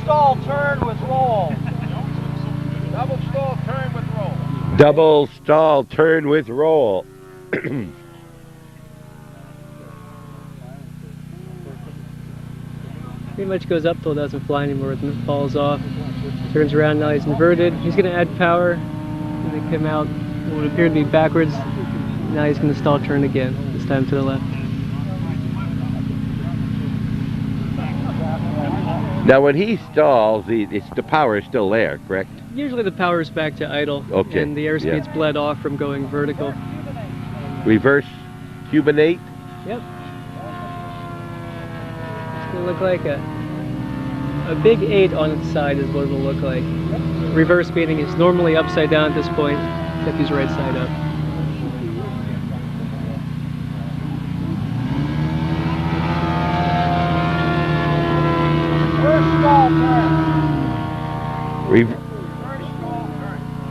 stall turn with roll. Double stall turn with roll. Double stall turn with roll. Pretty much goes up till it doesn't fly anymore, then it falls off. Turns around, now he's inverted. He's going to add power. He's going to come out what would appear to be backwards. Now he's going to stall turn again, this time to the left. Now when he stalls, the power is still there, correct? Usually the power is back to idle, Okay. and the airspeed's bled off from going vertical. Reverse Cubanate. Yep. It's going to look like a big 8 on its side is what it'll look like. Reverse speeding is normally upside down at this point, except he's right side up.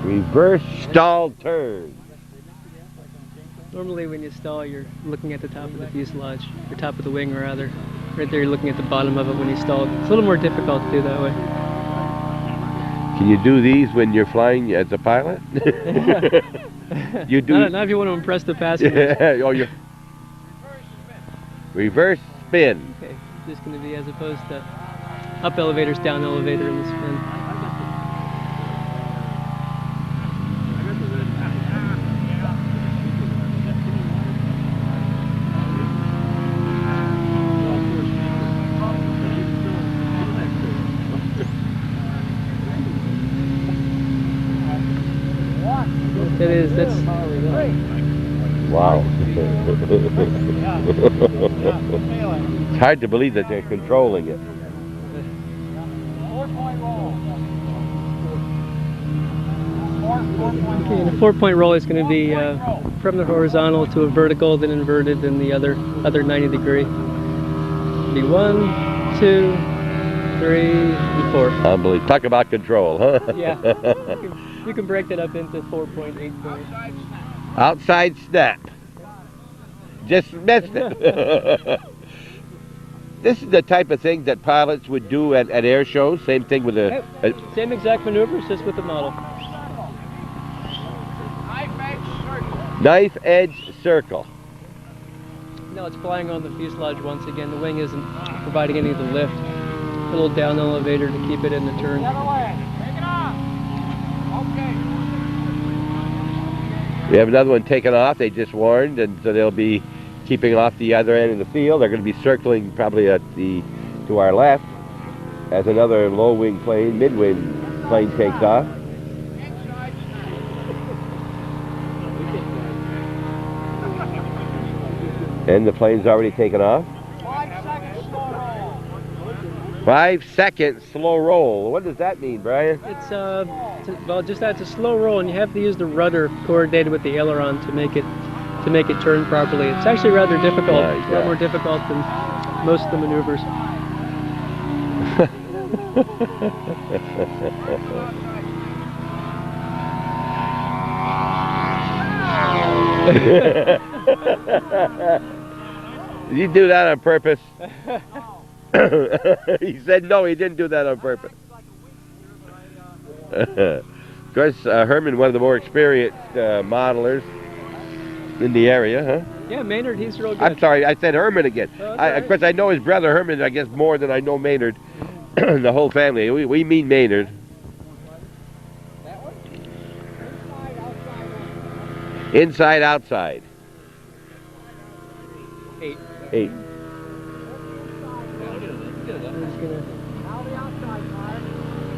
Reverse stall turn. Normally when you stall, you're looking at the top of the fuselage, or top of the wing rather. Right there you're looking at the bottom of it when you stall. It's a little more difficult to do that way. Can you do these when you're flying as a pilot? You do. Not if you want to impress the passengers. Yeah. Oh, you. Reverse spin. Okay, just going to be as opposed to up elevators, down elevator in the spin. That's wow. It's hard to believe that they're controlling it. 4-point roll. Okay, and a 4-point roll is going to be from the horizontal to a vertical, then inverted, then the other 90 degree. Be 1, 2, 3, and 4. Unbelievable. Talk about control, huh? Yeah. You can break that up into 4-point, 8-point. Outside snap. Just missed it. This is the type of thing that pilots would do at air shows. Same thing with same exact maneuvers, just with the model. Knife edge circle. No, it's flying on the fuselage once again. The wing isn't providing any of the lift. A little down elevator to keep it in the turn. The other way. Take it off. Okay. We have another one taken off. They just warned, and so they'll be keeping off the other end of the field. They're going to be circling probably to our left as another low-wing plane, mid-wing plane takes off. And the plane's already taken off. 5 seconds slow roll. What does that mean, Brian? It's well, just that's a slow roll, and you have to use the rudder coordinated with the aileron to make it turn properly. It's actually rather difficult. It's a lot more difficult than most of the maneuvers. Did you do that on purpose? He said no, he didn't do that on purpose. Of course, Herman, one of the more experienced modelers in the area, huh? Yeah, Maynard, he's real good. I'm sorry, I said Herman again. Right. Of course, I know his brother Herman, I guess, more than I know Maynard. The whole family. We mean Maynard. Inside, outside. 8. 8.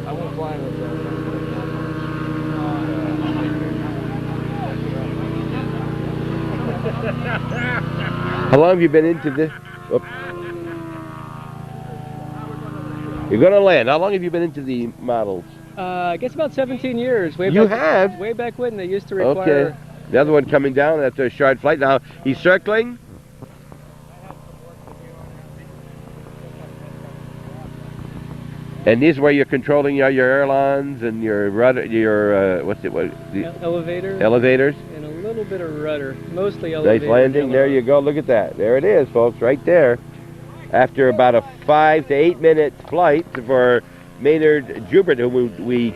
I won't fly with that. How long have you been into this? Oops. You're going to land. How long have you been into the models? I guess about 17 years. Way You back, have? Way back when they used to require... Okay. The other one coming down after a short flight. Now, he's circling. And these are where you're controlling your ailerons and your rudder, your elevators. Elevators. And a little bit of rudder, mostly elevators. Nice landing. There you go. Look at that. There it is, folks, right there. After about a 5 to 8 minute flight for Maynard Jubert, who we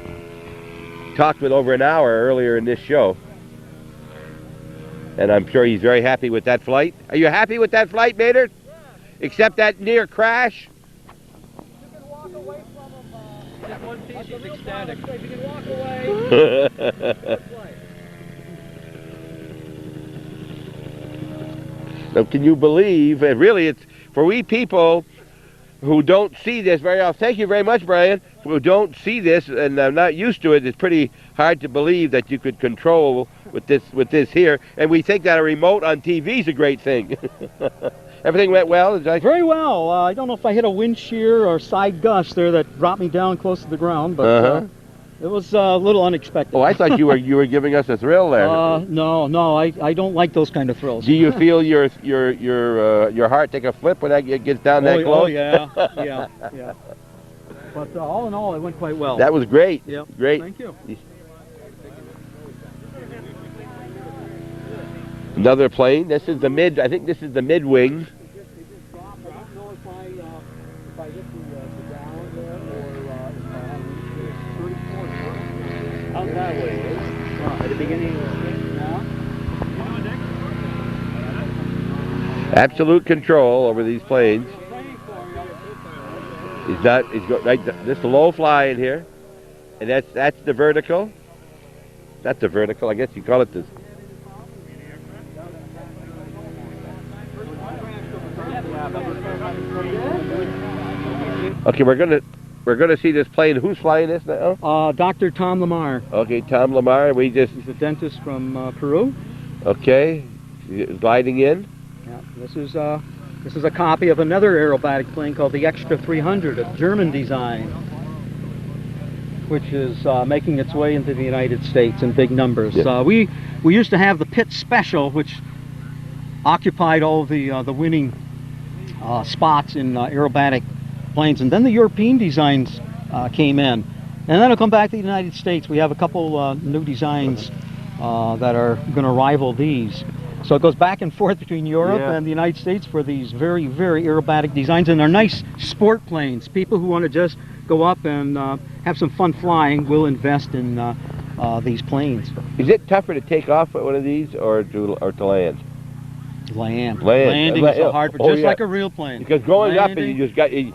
talked with over an hour earlier in this show. And I'm sure he's very happy with that flight. Are you happy with that flight, Maynard? Except that near crash? You can walk away from him. Just one piece, he's ecstatic. You can walk away. Now, can you believe, and really it's, for we people who don't see this very often, thank you very much, Brian, who don't see this and are not used to it, it's pretty hard to believe that you could control with this here, and we think that a remote on TV is a great thing. Everything went well? Very well. I don't know if I hit a wind shear or side gust there that brought me down close to the ground, but it was a little unexpected. Oh, I thought you were giving us a thrill there. No, I don't like those kind of thrills. Do you feel your heart take a flip when that gets down that close? Oh yeah. But all in all, it went quite well. That was great. Yeah. Great. Thank you. Another plane. This is the mid. I think this is the mid wing. Out that way, at the beginning. Absolute control over these planes. He's got right. This is the low fly in here, and that's the vertical. That's the vertical. I guess you call it this. Okay, we're gonna see this plane. Who's flying this now? Dr. Tom Lamar. Okay, Tom Lamar. He's a dentist from Peru. Okay, gliding in. Yeah, this is a copy of another aerobatic plane called the Extra 300, a German design, which is making its way into the United States in big numbers. Yeah. We used to have the Pitt Special, which occupied all the winning spots in aerobatic planes, and then the European designs came in, and then it'll come back to the United States. We have a couple new designs that are going to rival these. So it goes back and forth between Europe and the United States for these very, very aerobatic designs, and they're nice sport planes. People who want to just go up and have some fun flying will invest in these planes. Is it tougher to take off with one of these or to land? Landing is so hard, but just like a real plane. Because going up, and you just got you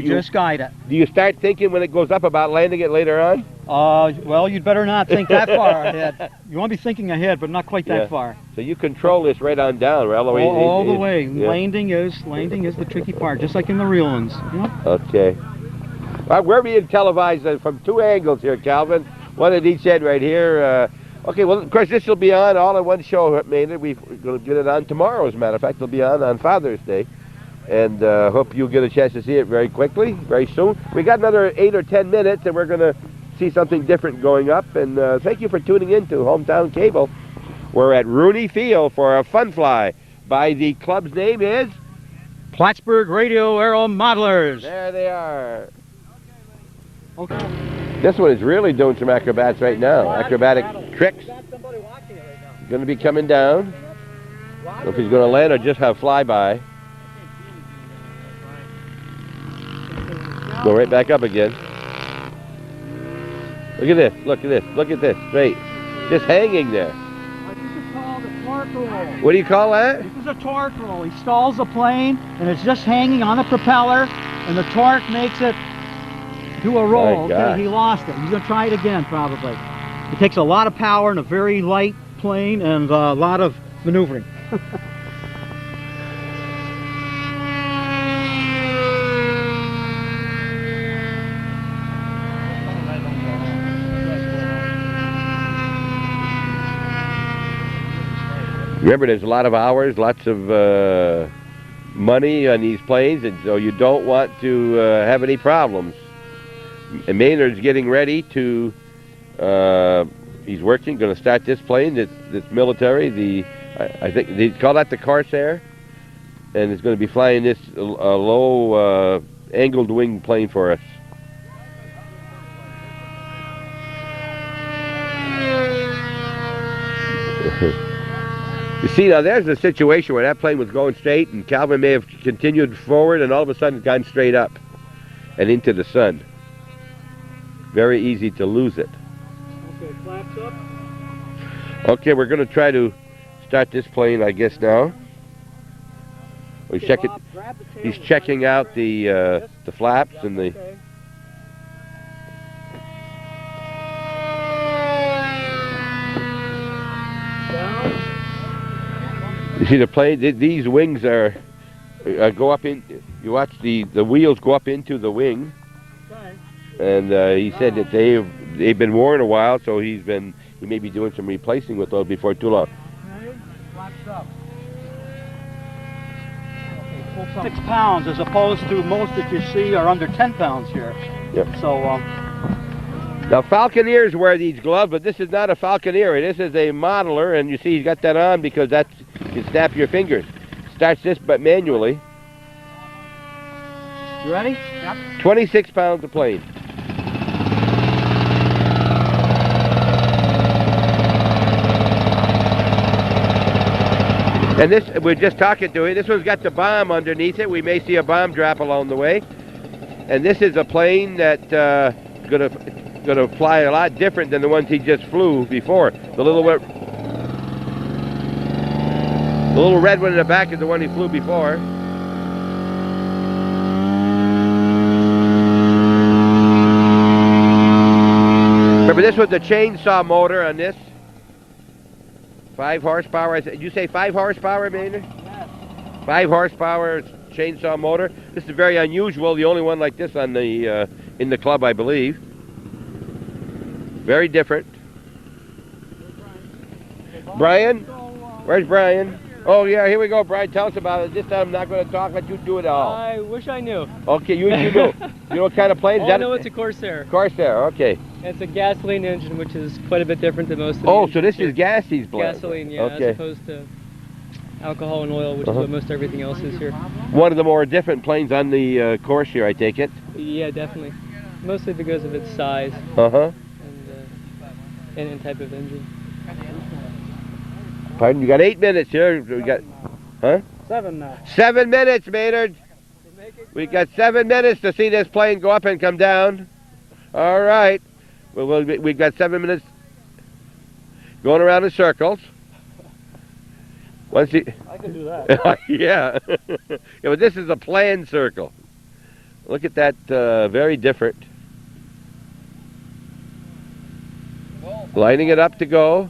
just guide it. Do you start thinking when it goes up about landing it later on? Well, you'd better not think that far ahead. You want to be thinking ahead, but not quite that far. So you control this right on down, right? All the way. Yeah. Landing is the tricky part, just like in the real ones. Yeah. Okay. We're being televised from two angles here, Calvin. One at each end right here. Okay, well, of course, this will be on all in one show, Maynard. We're going to get it on tomorrow, as a matter of fact. It'll be on Father's Day. And hope you'll get a chance to see it very quickly, very soon. We got another 8 or 10 minutes, and we're going to see something different going up. And thank you for tuning in to Hometown Cable. We're at Rooney Field for a fun fly by the club's name is? Plattsburgh Radio Aero Modelers. There they are. Okay. This one is really doing some acrobats right now. Acrobatic tricks. Going to be coming down. I don't know if he's going to land or just have flyby. Go right back up again. Look at this. Look at this. Look at this. Straight. Just hanging there. This is called a torque roll. What do you call that? This is a torque roll. He stalls the plane, and it's just hanging on the propeller, and the torque makes it do a roll. Okay, he lost it. He's going to try it again, probably. It takes a lot of power in a very light plane and a lot of maneuvering. Remember, there's a lot of hours, lots of money on these planes, and so you don't want to have any problems. And Maynard's getting ready to, he's working, going to start this plane, this military, I think they call that the Corsair, and it's going to be flying this low angled wing plane for us. You see, now there's a situation where that plane was going straight, and Calvin may have continued forward, and all of a sudden gone straight up and into the sun. very easy to lose it. Okay, flaps up. Okay, we're going to try to start this plane, I guess, now. He's checking. Bob, grab the tail He's and checking try to out the flaps and the. Okay. You see the plane? These wings are go up in. You watch the wheels go up into the wing, and he said that they've been worn a while, so he may be doing some replacing with those before too long. Flaps up. 6 pounds, as opposed to most that you see are under 10 pounds here. Yep. So, Now Falconeers wear these gloves, but this is not a Falconeer. This is a modeler, and you see he's got that on because you snap your fingers. Starts this, but manually. you ready? Yep. 26 pounds of plane. And this, we're just talking to it. This one's got the bomb underneath it. We may see a bomb drop along the way. And this is a plane that's gonna fly a lot different than the ones he just flew before. The little red one in the back is the one he flew before. Remember, this was the chainsaw motor on this. 5 horsepower. Did you say 5 horsepower, Maynard? Yes. 5 horsepower chainsaw motor. This is very unusual. The only one like this on the in the club, I believe. Very different. Brian? Where's Brian? Oh yeah, here we go, Brian. Tell us about it. This time I'm not going to talk. Let you do it all. I wish I knew. Okay, you know. You know what kind of plane? Is Oh, that? no, it's a Corsair. Corsair. Okay. It's a gasoline engine, which is quite a bit different than most of the Oh, so engines this here. is gas he's blowing. Gasoline, yeah, Okay. as opposed to alcohol and oil, which Uh-huh. is what most everything else is here. One of the more different planes on the Corsair, I take it. Yeah, definitely. Mostly because of its size Uh-huh. and type of engine. Pardon? You got 8 minutes here. We got, huh? 7 now. 7 minutes, Maynard. We got 7 minutes to see this plane go up and come down. All right. Well, we've got 7 minutes going around in circles. Once you, I can do that. yeah. Yeah, but this is a planned circle. Look at that, very different. Lining it up to go.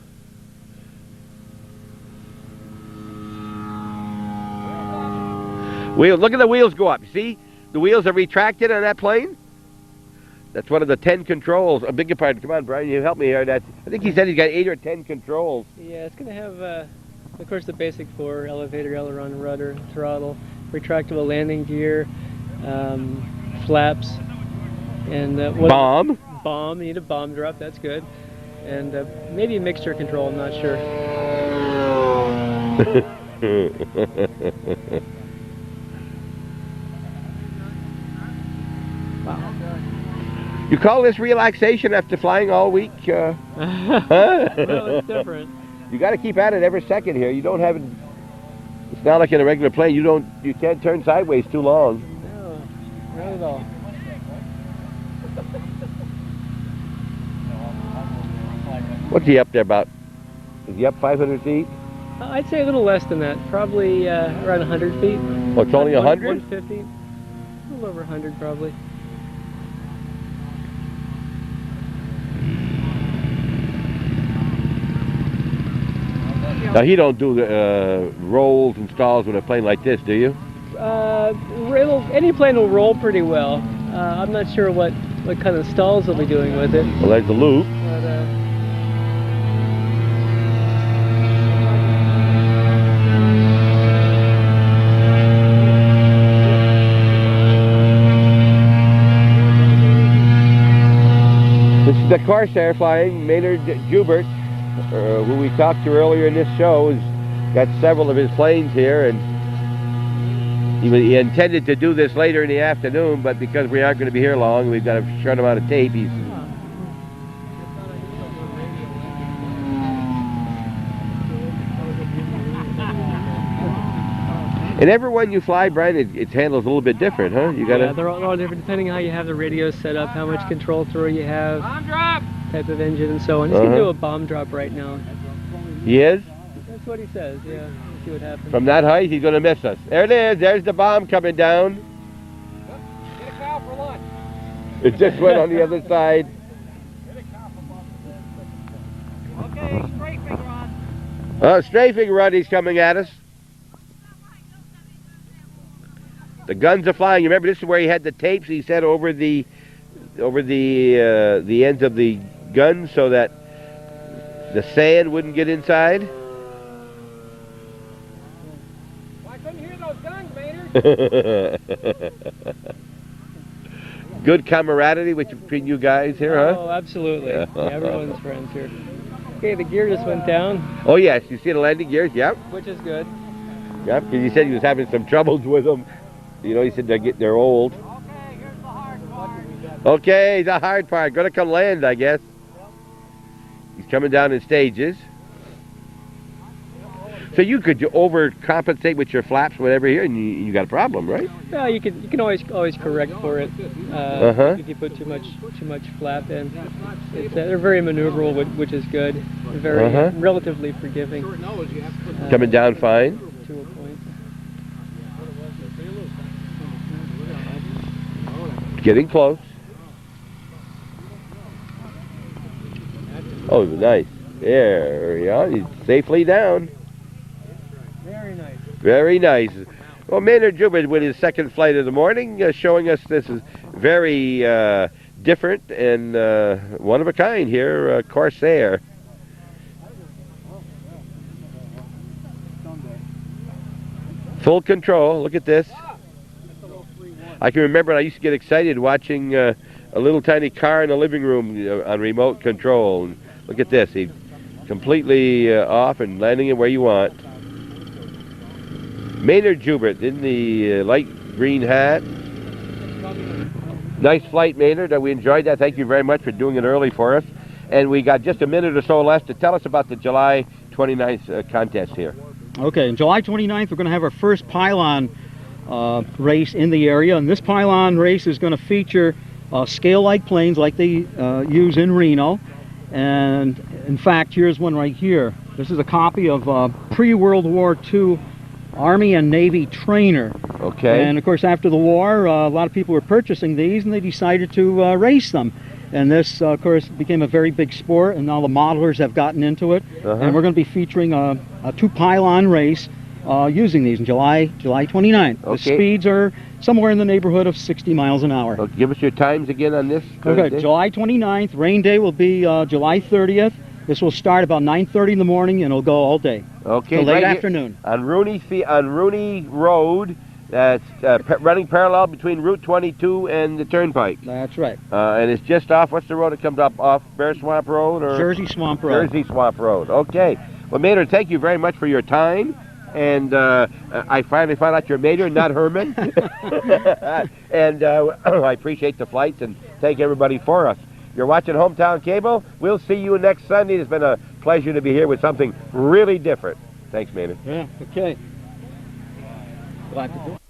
Wheel, look at the wheels go up. You see? The wheels are retracted on that plane. That's one of the 10 controls. I beg your pardon. Come on, Brian, you help me here. I think he said he's got 8 or 10 controls. Yeah, it's going to have, of course, the basic 4: elevator, aileron, rudder, throttle, retractable landing gear, flaps, and Bomb. Bomb. You need a bomb drop. That's good, and maybe a mixture control. I'm not sure. You call this relaxation after flying all week? Huh? Well, it's different. You got to keep at it every second here. You don't have it. It's not like in a regular plane. You can't turn sideways too long. No, not at all. What's he up there about? Is he up 500 feet? I'd say a little less than that. Probably around 100 feet. Oh, it's only 100? 150. A little over 100, probably. Now he don't do the rolls and stalls with a plane like this, do you? Any plane will roll pretty well. I'm not sure what kind of stalls they'll be doing with it. Well, there's the loop. But, This is the Corsair flying. Maynard Jubert, who we talked to earlier in this show, has got several of his planes here, and he intended to do this later in the afternoon, but because we aren't going to be here long, we've got a short amount of tape. And every one you fly, Brian, it's handled a little bit different, huh? You gotta. Yeah, they're all different depending on how you have the radio set up, how much control throw you have, Bomb drop! type of engine, and so on. He's gonna do a bomb drop right now. He is? That's what he says. Yeah. Let's see what happens. From that height, he's gonna miss us. There it is. There's the bomb coming down. Get a cow for lunch. It just went on the other side. Okay, straight finger on. Oh, strafing run, he's coming at us. The guns are flying. You remember this is where he had the tapes he said over the ends of the guns so that the sand wouldn't get inside. Well, I couldn't hear those guns, Maynard. Good camaraderie between you guys here, huh? Oh, absolutely. Yeah, everyone's friends here. Okay, the gear just went down. Oh yes, you see the landing gears? Yep. Which is good. Yep, because he said he was having some troubles with them. You know, he said they're old. Okay, here's the hard part. Okay, the hard part. Gonna come land, I guess. He's coming down in stages. So you could overcompensate with your flaps, whatever here, and you got a problem, right? Yeah, you can always correct for it. If you put too much flap in, they're very maneuverable, which is good. They're very relatively forgiving. Coming down fine. To a point. Getting close. Oh, nice. There we are. He's safely down. Very nice. Very nice. Well, Maynard Jubin with his second flight of the morning, showing us this is very different and one of a kind here, Corsair. Full control. Look at this. I can remember I used to get excited watching a little tiny car in the living room on remote control. And look at this. He's completely off and landing it where you want. Maynard Jubert in the light green hat. Nice flight, Maynard. We enjoyed that. Thank you very much for doing it early for us. And we got just a minute or so left to tell us about the July 29th contest here. Okay, on July 29th, we're going to have our first pylon race in the area. And this pylon race is going to feature scale-like planes like they use in Reno. And in fact, here's one right here. This is a copy of pre-World War II Army and Navy trainer. Okay. And of course, after the war, a lot of people were purchasing these, and they decided to race them. And this, of course, became a very big sport, and now the modelers have gotten into it. And we're going to be featuring a two-pylon race using these in July 29th. The speeds are somewhere in the neighborhood of 60 miles an hour. Give us your times again on this. Okay, July 29th. Rain day will be July 30th. This will start about 9:30 in the morning, and it'll go all day. Okay, till late right afternoon. On Rooney Road, that's running parallel between Route 22 and the Turnpike. That's right. And it's just off. What's the road that comes up off Bear Swamp Road or Jersey Swamp Road? Jersey Swamp Road. Okay. Well, Maynard, thank you very much for your time. And I finally found out you're Maynard, not Herman. And I appreciate the flights and thank everybody for us. You're watching Hometown Cable. We'll see you next Sunday. It's been a pleasure to be here with something really different. Thanks, Maynard. Yeah, okay. Glad to do it.